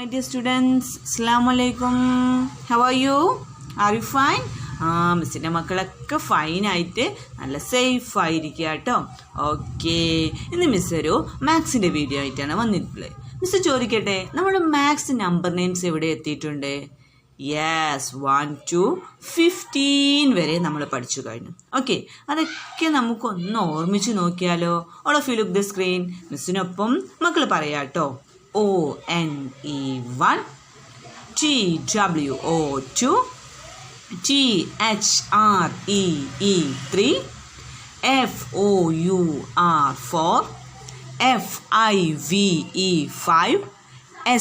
My dear students, Assalamu alaikum. How are you? Are you fine? മിസ്സിൻ്റെ മക്കളൊക്കെ ഫൈനായിട്ട് നല്ല safe ആയിരിക്കുക കേട്ടോ. ഓക്കെ, ഇന്ന് മിസ് ഒരു മാത്സിൻ്റെ വീഡിയോ ആയിട്ടാണ് വന്നിട്ടുള്ളത്. മിസ് ചോദിക്കട്ടെ, നമ്മൾ മാത്സ് നമ്പർ നെയിംസ് എവിടെ എത്തിയിട്ടുണ്ട്? യെസ്, 1 to 15 വരെ നമ്മൾ പഠിച്ചു കഴിഞ്ഞു. ഓക്കെ, അതൊക്കെ നമുക്കൊന്ന് ഓർമ്മിച്ച് നോക്കിയാലോ? All of you look the screen. മിസ്സിനൊപ്പം മക്കൾ പറയാം കേട്ടോ. ONE1, TWO2, THREE3, FOUR4, FIVE5,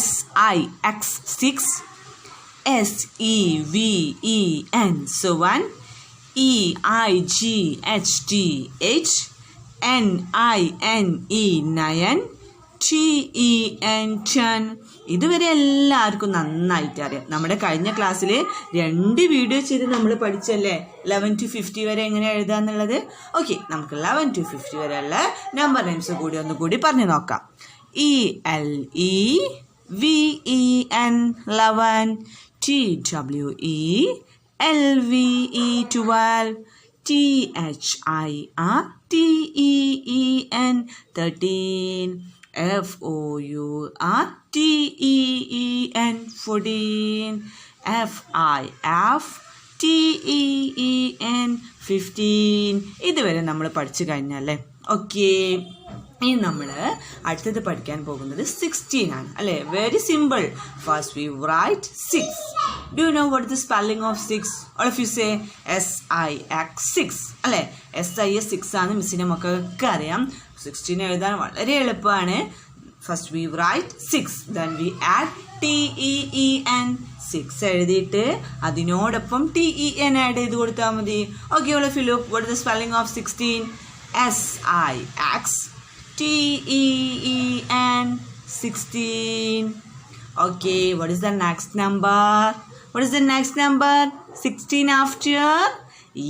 SIX6, SEVEN7, EIGHT8, NINE9, TEN10. ഇതുവരെ എല്ലാവർക്കും നന്നായിട്ട് അറിയാം. നമ്മുടെ കഴിഞ്ഞ ക്ലാസ്സിൽ 2 വീഡിയോ ചെയ്ത് നമ്മൾ പഠിച്ചല്ലേ 11 to 50 വരെ എങ്ങനെ എഴുതാന്നുള്ളത്. ഓക്കെ, നമുക്ക് 11 to 50 വരെയുള്ള നമ്പർ നെയിംസ് ഒന്നുകൂടി പറഞ്ഞു നോക്കാം. ELEVEN 11, TWELVE 12, THIRTEEN 13, FOURTEEN 14, FIFTEEN 15. ഇതുവരെ നമ്മൾ പഠിച്ചു കഴിഞ്ഞല്ലേ. ഓക്കെ, ഇനി നമ്മൾ അടുത്തത് പഠിക്കാൻ പോകുന്നത് 16 ആണ് അല്ലേ. Very simple. First we write 6. Do you know what is the spelling of 6? All of you say SIX അല്ലേ. SIS 6 ആണ്. മിസ്സിൻ്റെ മക്കൾക്ക് അറിയാം. 16 എഴുതാൻ വളരെ എളുപ്പമാണ്. First we write 6, then we add TEEN. 6 എഴുതിയിട്ട് അതിനോടൊപ്പം TEN ആഡ് ചെയ്ത് കൊടുത്താൽ മതി. Okay, all of you look what is the spelling of 16? SIX TEEN 16. Okay, what is the next number? What is the next number? 16 after?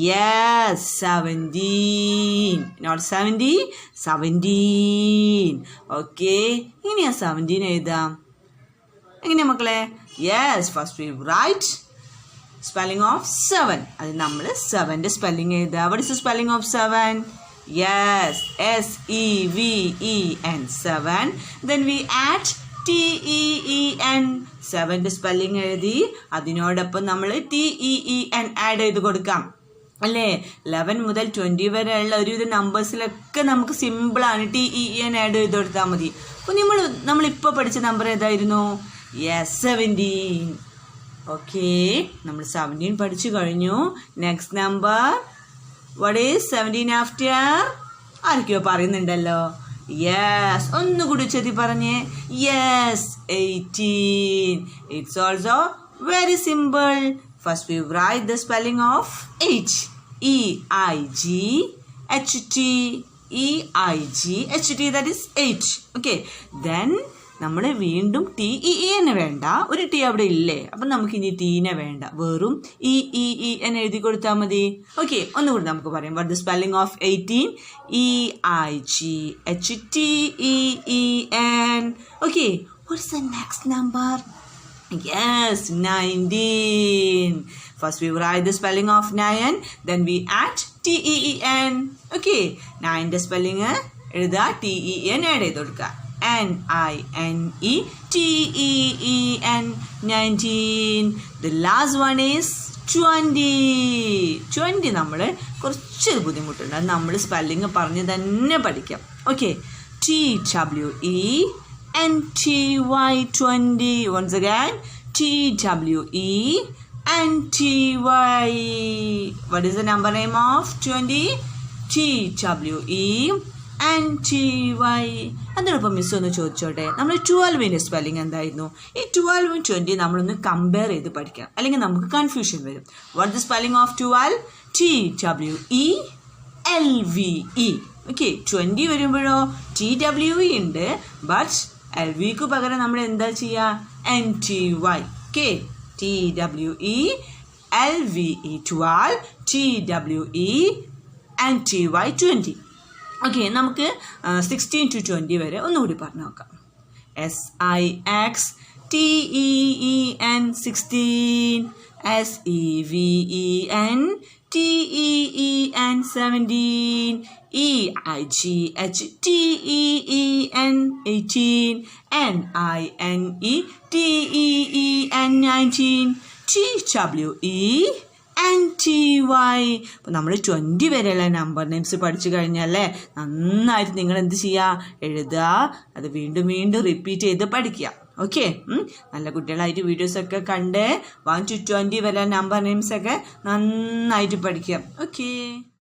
Yes, 17. Not 70, 17. Okay, ഇനിയാ 17 എഴുതാം. എങ്ങനെയാ മക്കളെ? Yes, first we write spelling of 7. അത് നമ്മൾ 7ന്റെ spelling എഴുതാം. What is the spelling of 7? Yes, SEVEN 7. Then we add TEEN. 7ന്റെ spelling എഴുതി അതിനോടൊപ്പം നമ്മൾ TEEN ആഡ് ചെയ്ത് കൊടുക്കാം അല്ലേ. 11 മുതൽ 20 വരെയുള്ള ഒരുവിധ നമ്പേഴ്സിലൊക്കെ നമുക്ക് സിമ്പിളാണ്. TEEN ആഡ് ചെയ്ത് കൊടുത്താൽ മതി. അപ്പോൾ നമ്മളിപ്പോൾ പഠിച്ച നമ്പർ ഏതായിരുന്നു? യെസ്, 17. ഓക്കെ, നമ്മൾ 17 പഠിച്ചു കഴിഞ്ഞു. Next number, what is 17 after? ആർക്കോ പറയുന്നുണ്ടല്ലോ. യെസ്, ഒന്നുകൂടി ചെതി പറഞ്ഞേ. Yes, 18. It's also very simple. First we write the spelling of 8. EIGHT, that is 8. Okay, then നമ്മൾ വീണ്ടും TEEN വേണ്ട. ഒരു ടി അവിടെ ഇല്ലേ, അപ്പം നമുക്കിനി ടീനെ വേണ്ട. വെറും EEEN എഴുതി കൊടുത്താൽ മതി. ഓക്കെ, ഒന്നുകൂടി നമുക്ക് പറയാം. What the spelling of 18? EIGHTEEN. Okay, what's the next number? Yes, 19. First we write the spelling of 9, then we add TEEN. Okay, 9ന്റെ സ്പെല്ലിങ് എഴുതുക, TEN ആഡ് ചെയ്ത് കൊടുക്കുക. NINETEEN 19. The last one is 20. 20 നമ്മൾ കുറച്ച് ബുദ്ധിമുട്ടുണ്ട്. അത് നമ്മൾ സ്പെല്ലിങ് പറഞ്ഞ് തന്നെ പഠിക്കാം. Okay, TWENTY 20. Once again, TWENTY. What is the number name of 20? TWENTY. അതിനൊപ്പം മിസ് ഒന്ന് ചോദിച്ചോട്ടെ, നമ്മൾ 12ന്റെ സ്പെല്ലിംഗ് എന്തായിരുന്നു? ഈ 12ഉം 20 നമ്മളൊന്ന് കമ്പയർ ചെയ്ത് പഠിക്കാം, അല്ലെങ്കിൽ നമുക്ക് കൺഫ്യൂഷൻ വരും. What the spelling of 12? TWELVE. Okay, 20 വരുമ്പോഴോ TWE ഉണ്ട്, ബട്ട് LVക്ക് പകരം നമ്മൾ എന്താ ചെയ്യുക? NTY. Okay, TWELVE 12, TWENTY 20. Okay, നമുക്ക് 16 to 20 വരെ ഒന്നുകൂടി പറഞ്ഞു നോക്കാം. SIX TEEN 16, SEVEN TEEN 17, EIGH TEEN 18, NINE TEEN 19, TWENTY. അപ്പോൾ നമ്മൾ 20 വരെയുള്ള നമ്പർ നെയിംസ് പഠിച്ചു കഴിഞ്ഞാലേ നന്നായിട്ട് നിങ്ങൾ എന്ത് ചെയ്യുക, എഴുതുക, അത് വീണ്ടും വീണ്ടും റിപ്പീറ്റ് ചെയ്ത് പഠിക്കുക. ഓക്കെ, നല്ല കുട്ടികളായിട്ട് വീഡിയോസൊക്കെ കണ്ട് 1 to 20 വരെ നമ്പർ നെയിംസൊക്കെ നന്നായിട്ട് പഠിക്കുക. ഓക്കെ.